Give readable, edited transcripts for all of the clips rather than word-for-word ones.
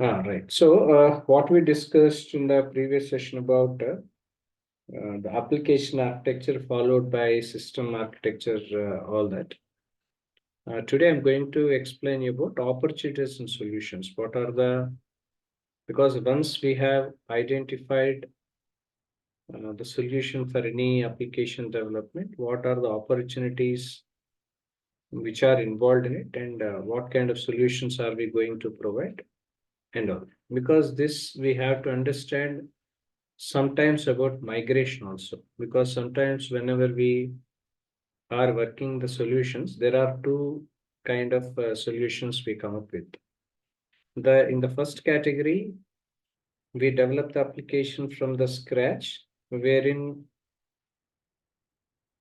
Right. So, what we discussed in the previous session about the application architecture followed by system architecture, all that. Today, I'm going to explain you about opportunities and solutions. What are because once we have identified the solution for any application development, what are the opportunities which are involved in it, and what kind of solutions are we going to provide, and all. Because this we have to understand sometimes about migration also, because sometimes whenever we are working the solutions, there are two kind of solutions we come up with. The in the first category, we develop the application from the scratch, wherein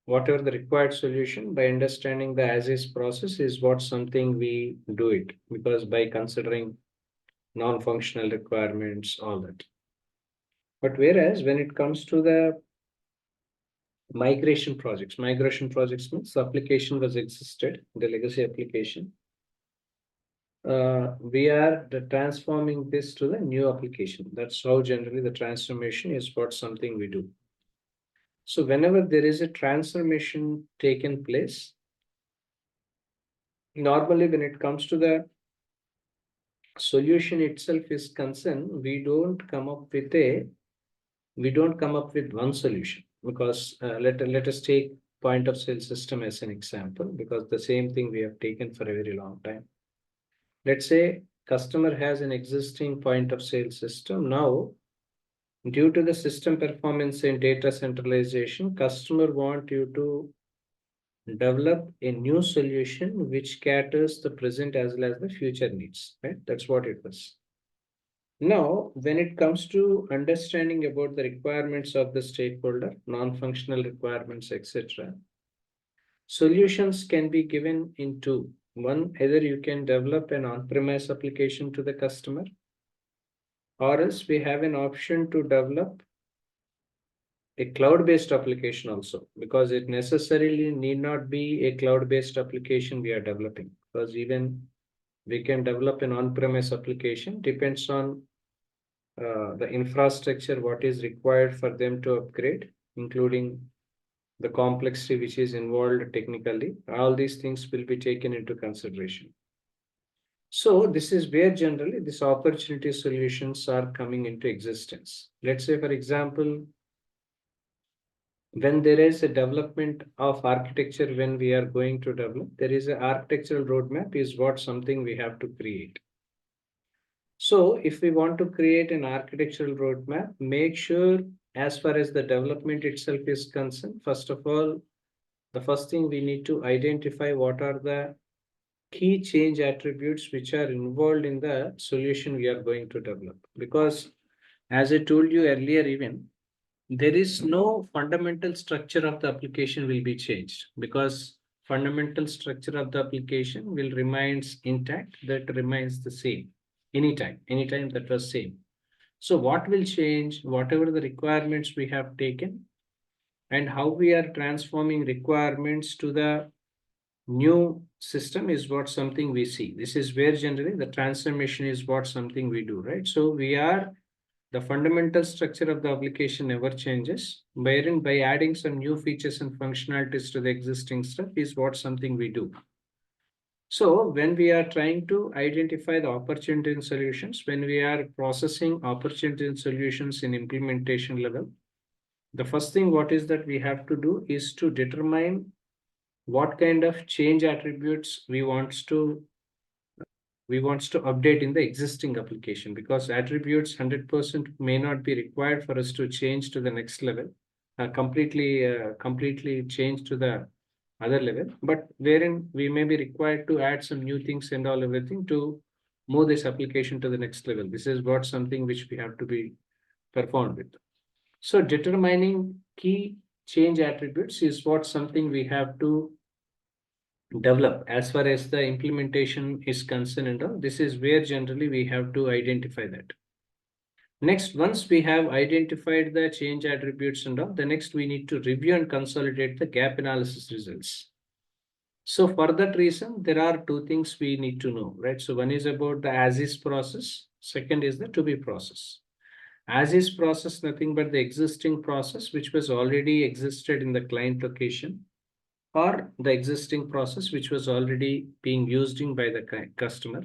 whatever the required solution, by understanding the as is process is what something we do it, because by considering non-functional requirements, all that. But whereas when it comes to the migration projects means the application was existed, the legacy application. We are transforming this to the new application. That's how generally the transformation is what something we do. So whenever there is a transformation taken place, normally when it comes to the solution itself is concerned, we don't come up with one solution, because let us take point of sale system as an example, because the same thing we have taken for a very long time. Let's say customer has an existing point of sale system. Now, due to the system performance and data centralization, customer want you to develop a new solution which caters the present as well as the future needs, right? That's what it was. Now, when it comes to understanding about the requirements of the stakeholder, non-functional requirements, etc., solutions can be given in two. One, either you can develop an on-premise application to the customer, or else we have an option to develop a cloud-based application also, because it necessarily need not be a cloud-based application we are developing, because even we can develop an on-premise application, depends on the infrastructure, what is required for them to upgrade, including the complexity which is involved technically. All these things will be taken into consideration. So this is where generally these opportunity solutions are coming into existence. Let's say, for example, when there is a development of architecture, when we are going to develop, there is an architectural roadmap is what something we have to create. So if we want to create an architectural roadmap, make sure as far as the development itself is concerned, first of all, the first thing we need to identify what are the key change attributes which are involved in the solution we are going to develop. Because as I told you earlier, even there is no fundamental structure of the application will be changed, because fundamental structure of the application will remains intact, that remains the same anytime that was same. So what will change, whatever the requirements we have taken and how we are transforming requirements to the new system is what something we see. This is where generally the transformation is what something we do, right? So the fundamental structure of the application never changes, wherein by adding some new features and functionalities to the existing stuff is what something we do. So when we are trying to identify the opportunity and solutions, when we are processing opportunity and solutions in implementation level, the first thing what is that we have to do is to determine what kind of change attributes we wants to update in the existing application, because attributes 100% may not be required for us to change to the next level, completely change to the other level, but wherein we may be required to add some new things and all everything to move this application to the next level. This is what something which we have to be performed with. So determining key change attributes is what something we have to develop as far as the implementation is concerned, and all. This is where generally we have to identify that. Next, once we have identified the change attributes and all, the next we need to review and consolidate the gap analysis results. So for that reason, there are two things we need to know, right? So one is about the as is process, Second is the to be process. As is process, nothing but the existing process which was already existed in the client location, or the existing process which was already being used in by the customer.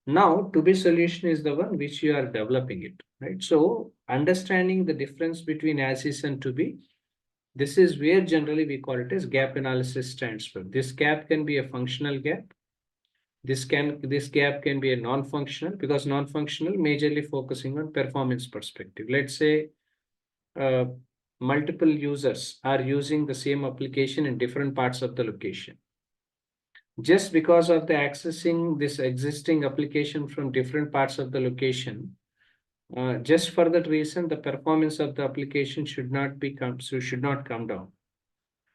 Now, to be solution is the one which you are developing it, right? So, understanding the difference between as is and to be, this is where generally we call it as gap analysis stands for. This gap can be a functional gap. This gap can be a non-functional, because non-functional majorly focusing on performance perspective. Let's say uh, multiple users are using the same application in different parts of the location. Just because of the accessing this existing application from different parts of the location, just for that reason, the performance of the application should not come down.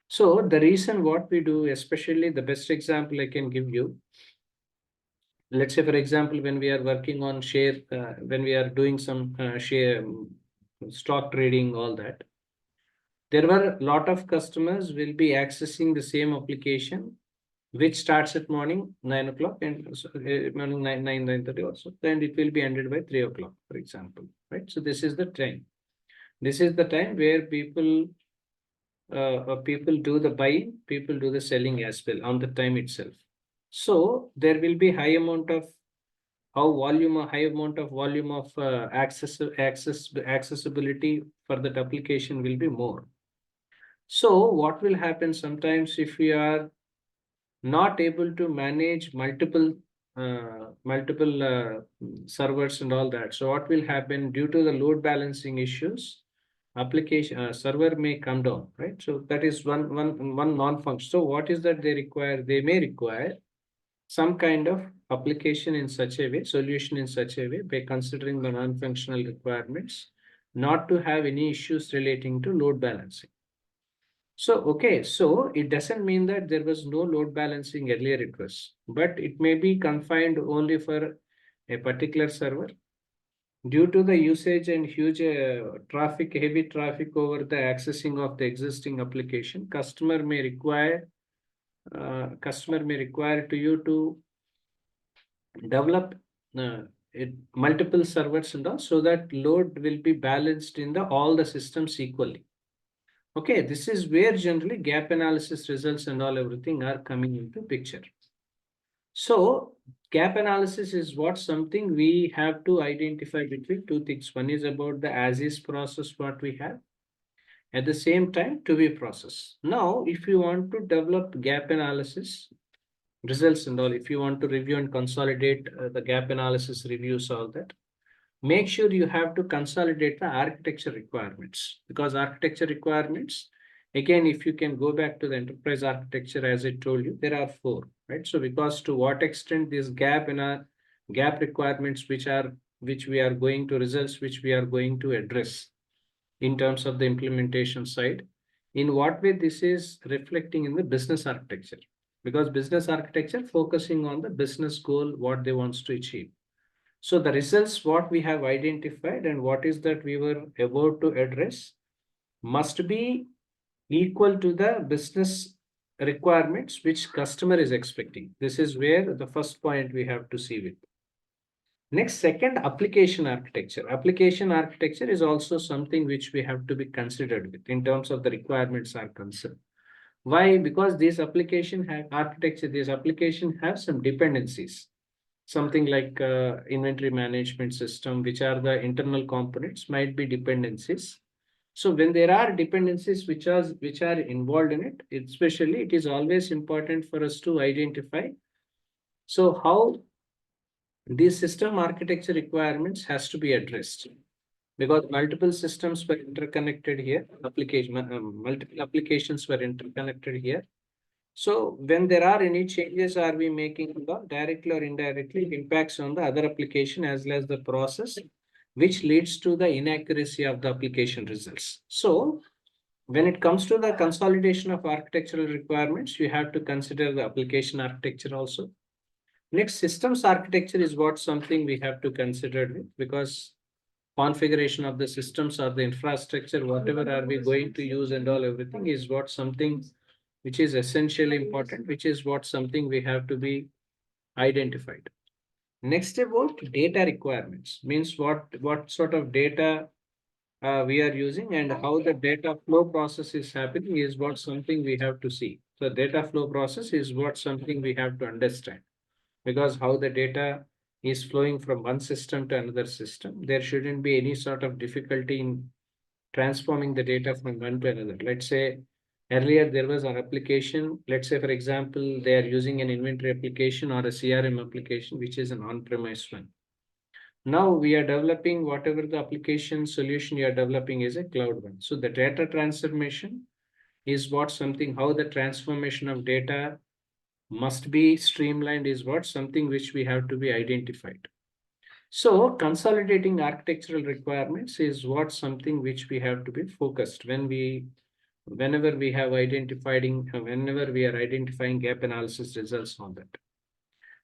So the reason what we do, especially the best example I can give you, let's say for example, when we are working on share, when we are doing some share stock trading, all that, there were a lot of customers will be accessing the same application which starts at morning 9 o'clock and morning 9:30 also, and it will be ended by 3 o'clock, for example, right? So this is the time. This is the time where people do the buying, people do the selling as well on the time itself. So there will be high amount of volume of accessibility for that application will be more. So what will happen sometimes if we are not able to manage multiple servers and all that. So what will happen due to the load balancing issues? Application server may come down, right? So that is one non-function. So what is that they require? They may require some kind of application in such a way, solution in such a way, by considering the non-functional requirements, not to have any issues relating to load balancing. So, okay, so it doesn't mean that there was no load balancing earlier it was, but it may be confined only for a particular server. Due to the usage and huge heavy traffic over the accessing of the existing application, customer may require to you to develop multiple servers and all, so that load will be balanced in all the systems equally. Okay, this is where generally gap analysis results and all everything are coming into picture. So gap analysis is what something we have to identify between two things. One is about the as is process what we have, at the same time to be process. Now, if you want to develop gap analysis results and all, if you want to review and consolidate the gap analysis reviews, all that, make sure you have to consolidate the architecture requirements, because architecture requirements, again, if you can go back to the enterprise architecture, as I told you, there are 4, right? So because to what extent this gap in our gap requirements, which we are going to results, which we are going to address in terms of the implementation side, in what way this is reflecting in the business architecture, because business architecture focusing on the business goal, what they wants to achieve. So the results what we have identified and what is that we were about to address must be equal to the business requirements which customer is expecting. This is where the first point we have to see with. Next, second, application architecture. Application architecture is also something which we have to be considered with in terms of the requirements are concerned. Why? Because these application have some dependencies. Something like inventory management system, which are the internal components, might be dependencies. So when there are dependencies which are involved in it, especially it is always important for us to identify. So how these system architecture requirements has to be addressed, because multiple systems were interconnected here, multiple applications were interconnected here. So when there are any changes are we making directly or indirectly, it impacts on the other application as well as the process, which leads to the inaccuracy of the application results. So when it comes to the consolidation of architectural requirements, you have to consider the application architecture also. Next, systems architecture is what something we have to consider with, because configuration of the systems or the infrastructure, whatever are we going to use and all everything is what something which is essentially important, which is what something we have to be identified. Next about data requirements means what sort of data we are using and how the data flow process is happening is what something we have to see. So data flow process is what something we have to understand, because how the data is flowing from one system to another system, there shouldn't be any sort of difficulty in transforming the data from one to another. Let's say earlier there was an application, let's say for example, they are using an inventory application or a CRM application, which is an on-premise one. Now we are developing whatever the application solution you are developing is a cloud one. So the data transformation is what something, how the transformation of data must be streamlined is what something which we have to be identified. So consolidating architectural requirements is what something which we have to be focused whenever we have whenever we are identifying gap analysis results on that.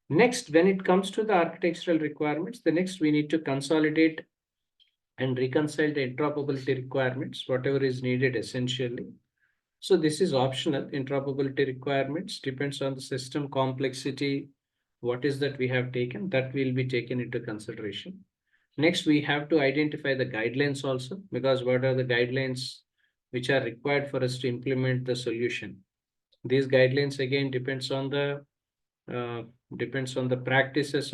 Next, when it comes to the architectural requirements, the next we need to consolidate and reconcile the interoperability requirements, whatever is needed essentially. So this is optional. Interoperability requirements depends on the system complexity. What is that we have taken, that will be taken into consideration. Next, we have to identify the guidelines also, because what are the guidelines which are required for us to implement the solution. These guidelines again uh, depends on the practices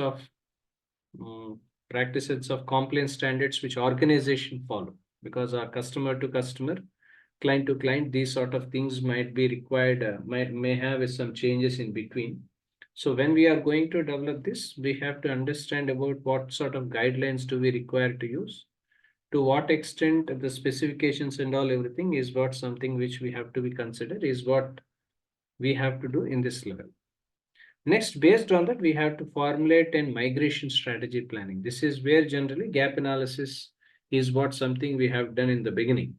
of compliance standards which organization follow, because our customer to customer, client to client, these sort of things might be required, may have some changes in between. So when we are going to develop this, we have to understand about what sort of guidelines do we require to use, to what extent the specifications and all everything is what something which we have to be considered is what we have to do in this level. Next, based on that, we have to formulate a migration strategy planning. This is where generally gap analysis is what something we have done in the beginning,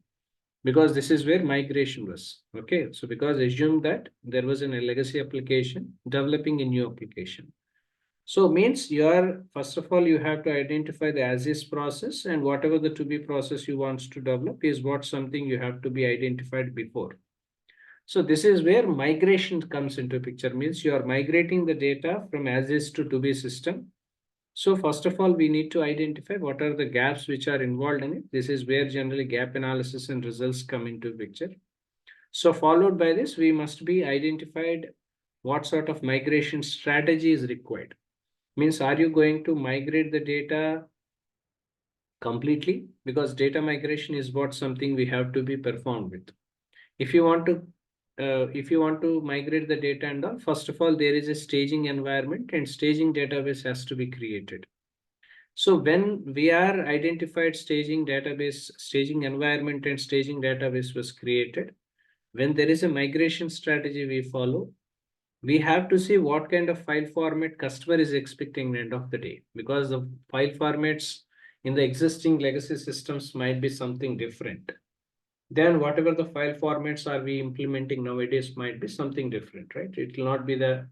because this is where migration was. Okay, so because assume that there was a legacy application developing a new application. So means you are, first of all, you have to identify the as is process, and whatever the to be process you want to develop is what something you have to be identified before. So this is where migration comes into picture, means you are migrating the data from as is to be system. So first of all, we need to identify what are the gaps which are involved in it. This is where generally gap analysis and results come into picture. So followed by this, we must be identified what sort of migration strategy is required. Means, are you going to migrate the data completely? Because data migration is what something we have to be performed with. If you want to migrate the data and all, first of all, there is a staging environment and staging database has to be created. So when we are identified staging database, staging environment and staging database was created, when there is a migration strategy we follow, we have to see what kind of file format customer is expecting at the end of the day, because the file formats in the existing legacy systems might be something different. Then whatever the file formats are we implementing nowadays might be something different, right? It will not be the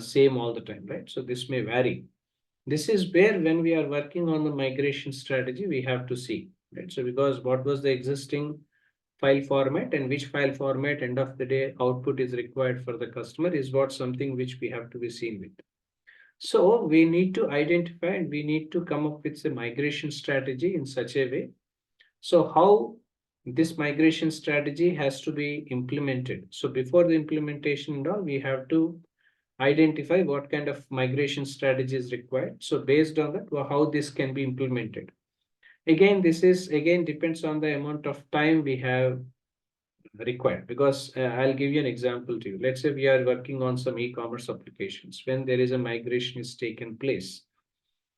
same all the time, right? So this may vary. This is where when we are working on the migration strategy, we have to see, right? So because what was the existing file format and which file format end of the day output is required for the customer is what something which we have to be seen with. So we need to identify and we need to come up with a migration strategy in such a way. So how this migration strategy has to be implemented. So before the implementation and all, we have to identify what kind of migration strategy is required. So based on that, how this can be implemented. Again, this is again depends on the amount of time we have required, because I'll give you an example to you. Let's say we are working on some e-commerce applications when there is a migration is taken place.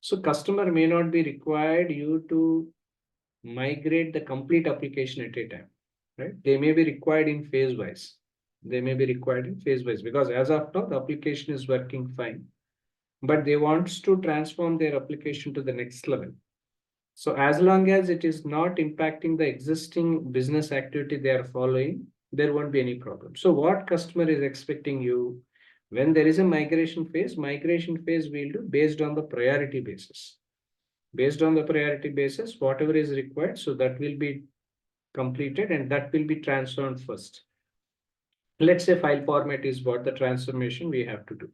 So customer may not be required you to migrate the complete application at a time, right? They may be required in phase wise. They may be required in phase wise, because as of now, the application is working fine, but they want to transform their application to the next level. So as long as it is not impacting the existing business activity they are following, there won't be any problem. So what customer is expecting you when there is a migration phase we'll do based on the priority basis. Based on the priority basis, whatever is required, so that will be completed and that will be transformed first. Let's say file format is what the transformation we have to do.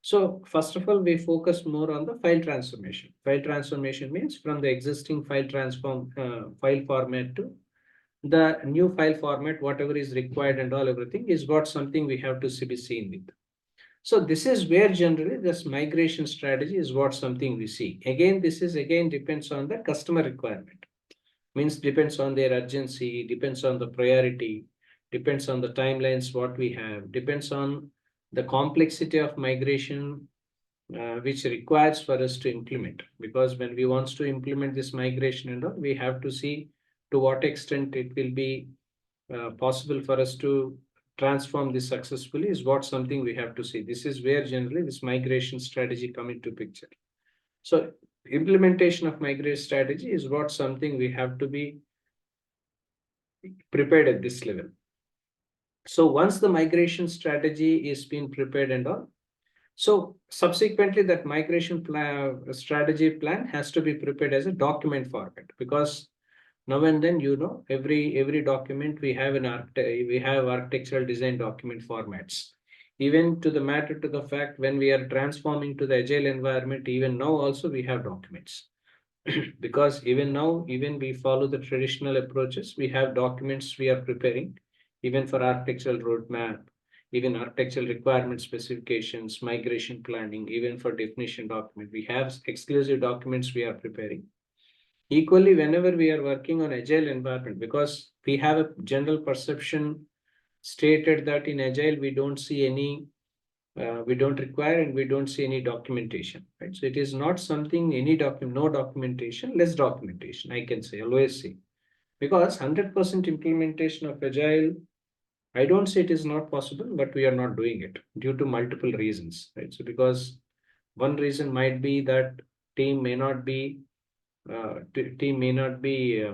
So first of all, we focus more on the file transformation. File transformation means from the existing file format to the new file format, whatever is required and all everything is what something we have to be seen with. So this is where generally this migration strategy is what something we see. Again, this is again depends on the customer requirement. Means depends on their urgency, depends on the priority, depends on the timelines what we have, depends on the complexity of migration which requires for us to implement. Because when we want to implement this migration and all, we have to see to what extent it will be possible for us to transform this successfully is what something we have to see. This is where generally this migration strategy come into picture. So implementation of migration strategy is what something we have to be prepared at this level. So once the migration strategy is being prepared and all, so subsequently that migration strategy plan has to be prepared as a document format, because now and then, every document we have we have architectural design document formats. Even to the matter to the fact when we are transforming to the agile environment, even now also we have documents. Because even now, even we follow the traditional approaches, we have documents we are preparing, even for architectural roadmap, even architectural requirement specifications, migration planning, even for definition document, we have exclusive documents we are preparing. Equally, whenever we are working on agile environment, because we have a general perception stated that in agile we don't see any we don't require and we don't see any documentation, right? So it is not something no documentation, less documentation, I can say, always say. Because 100% implementation of agile, I don't say it is not possible, but we are not doing it due to multiple reasons, right? So because one reason might be that team may not be team may not be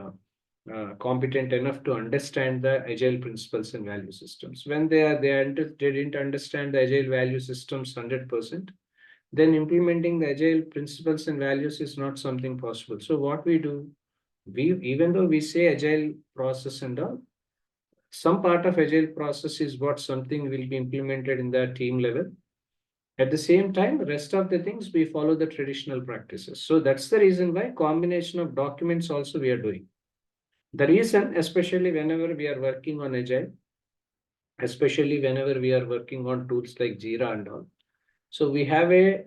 competent enough to understand the agile principles and value systems. When they didn't understand the agile value systems 100%, then implementing the agile principles and values is not something possible. So what we do, even though we say agile process and all, some part of agile process is what something will be implemented in the team level. At the same time, rest of the things we follow the traditional practices. So that's the reason why combination of documents also we are doing. The reason, especially whenever we are working on agile, especially whenever we are working on tools like Jira and all. So we have a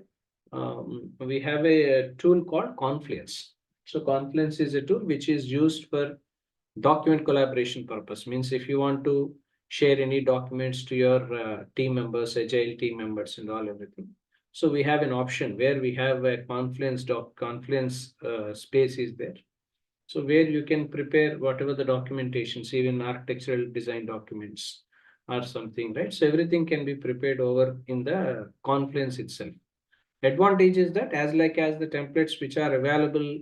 tool called Confluence. So Confluence is a tool which is used for document collaboration purpose. Means if you want to share any documents to your team members, agile team members and all everything. So we have an option where we have a Confluence space is there. So where you can prepare whatever the documentations, even architectural design documents or something, right? So everything can be prepared over in the Confluence itself. Advantage is that as the templates which are available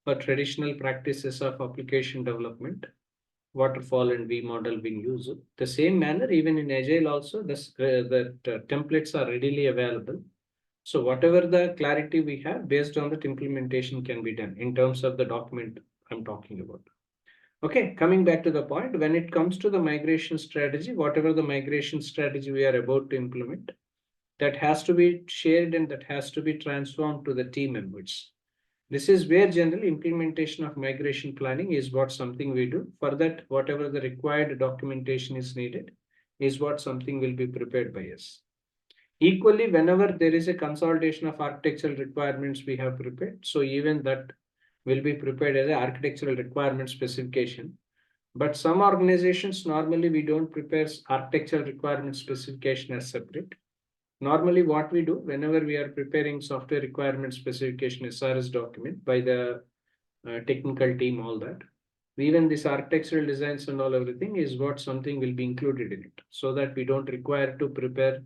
for traditional practices of application development, waterfall and V model being used, the same manner even in Agile also, templates are readily available. So whatever the clarity we have based on that implementation can be done in terms of the document I'm talking about. Okay, coming back to the point, when it comes to the migration strategy, whatever the migration strategy we are about to implement, that has to be shared and that has to be transformed to the team members. This is where generally implementation of migration planning is what something we do. For that, whatever the required documentation is needed is what something will be prepared by us. Equally, whenever there is a consolidation of architectural requirements we have prepared, so even that will be prepared as an architectural requirement specification. But some organizations, normally we don't prepare architectural requirement specification as separate. Normally what we do whenever we are preparing software requirement specification SRS document by the technical team, all that, even this architectural designs and all everything is what something will be included in it, so that we don't require to prepare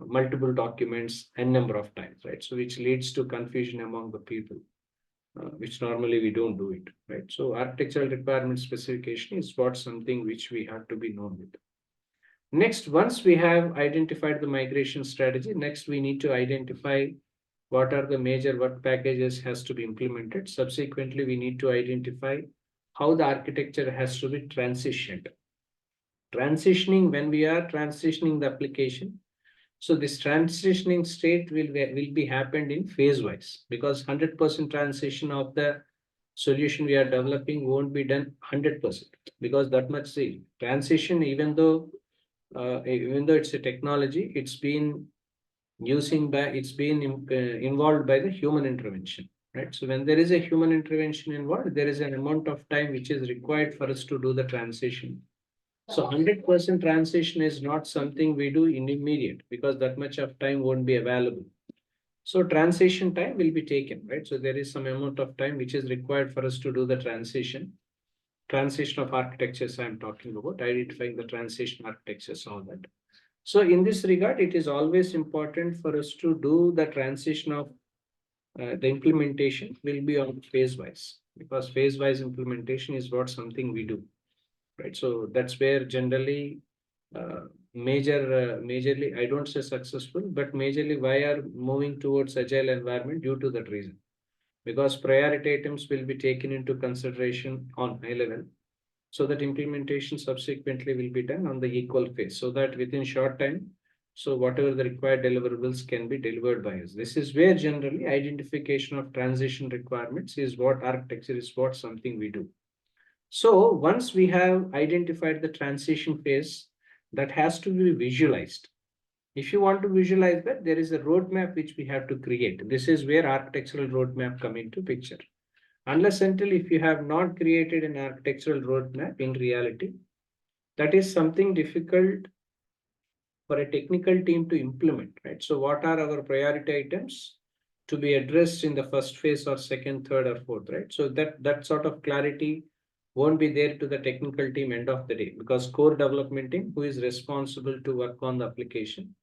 multiple documents n number of times, right? So which leads to confusion among the people, which normally we don't do it, right? So architectural requirement specification is what something which we have to be known with. Next, once we have identified the migration strategy, next we need to identify what are the major work packages has to be implemented. Subsequently, we need to identify how the architecture has to be transitioned. Transitioning, when we are transitioning the application, So this transitioning state will be happened in phase wise, because 100% transition of the solution we are developing won't be done 100%, because that much the transition, even though it's a technology, it's been involved by the human intervention, right? So when there is a human intervention involved, there is an amount of time which is required for us to do the transition. So 100% transition is not something we do in immediate, because that much of time won't be available. So transition time will be taken, right? So there is some amount of time which is required for us to do the transition of architectures I'm talking about, identifying the transition architectures, all that. So in this regard, it is always important for us to do the transition of the implementation will be on phase wise, because phase wise implementation is what something we do, right? So that's where generally majorly, I don't say successful, but majorly why are moving towards agile environment due to that reason, because priority items will be taken into consideration on high level, so that implementation subsequently will be done on the equal phase, so that within short time, so whatever the required deliverables can be delivered by us. This is where generally identification of transition requirements is what architecture is, what something we do. So once we have identified the transition phase, that has to be visualized. If you want to visualize that, there is a roadmap which we have to create. This is where architectural roadmap come into picture. Unless until if you have not created an architectural roadmap in reality, that is something difficult for a technical team to implement, right? So what are our priority items to be addressed in the first phase or second, third, or fourth, right? So that sort of clarity won't be there to the technical team end of the day, because core development team, who is responsible to work on the application,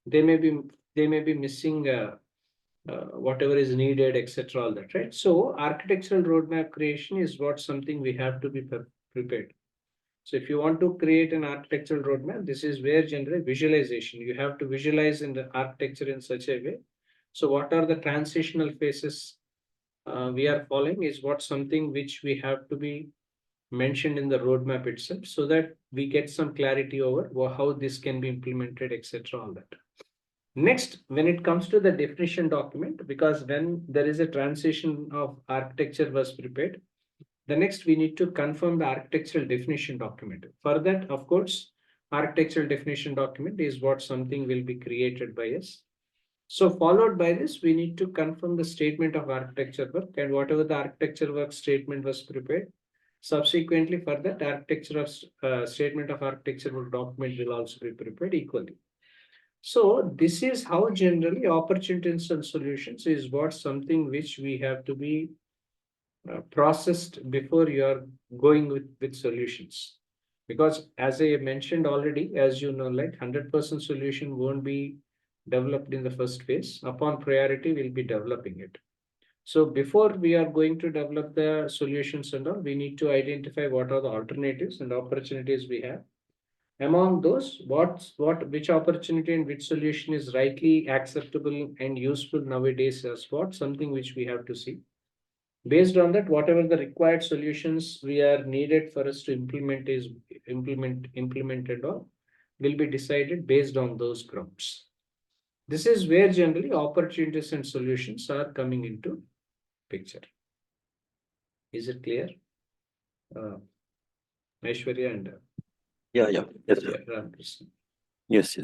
they may be missing whatever is needed, etc. All that, right? So architectural roadmap creation is what something we have to be prepared. So if you want to create an architectural roadmap, this is where generally visualization, you have to visualize in the architecture in such a way. So what are the transitional phases we are following is what something which we have to be mentioned in the roadmap itself, so that we get some clarity over how this can be implemented, etc. All that. Next, when it comes to the definition document, because when there is a transition of architecture was prepared, the next we need to confirm the architectural definition document. For that, of course, architectural definition document is what something will be created by us. So followed by this, we need to confirm the statement of architecture work, and whatever the architecture work statement was prepared. Subsequently, for that architecture of statement of architecture work document will also be prepared equally. So this is how generally opportunities and solutions is what something which we have to be processed before you are going with solutions. Because as I mentioned already, as you know, like 100% solution won't be developed in the first phase. Upon priority, we'll be developing it. So before we are going to develop the solutions and all, we need to identify what are the alternatives and opportunities we have. Among those, which opportunity and which solution is rightly acceptable and useful nowadays as what something which we have to see. Based on that, whatever the required solutions we are needed for us to implement implemented or will be decided based on those grounds. This is where generally opportunities and solutions are coming into picture. Is it clear? Aishwarya and Yeah. Yes, sir. Ramkrishna. Yes.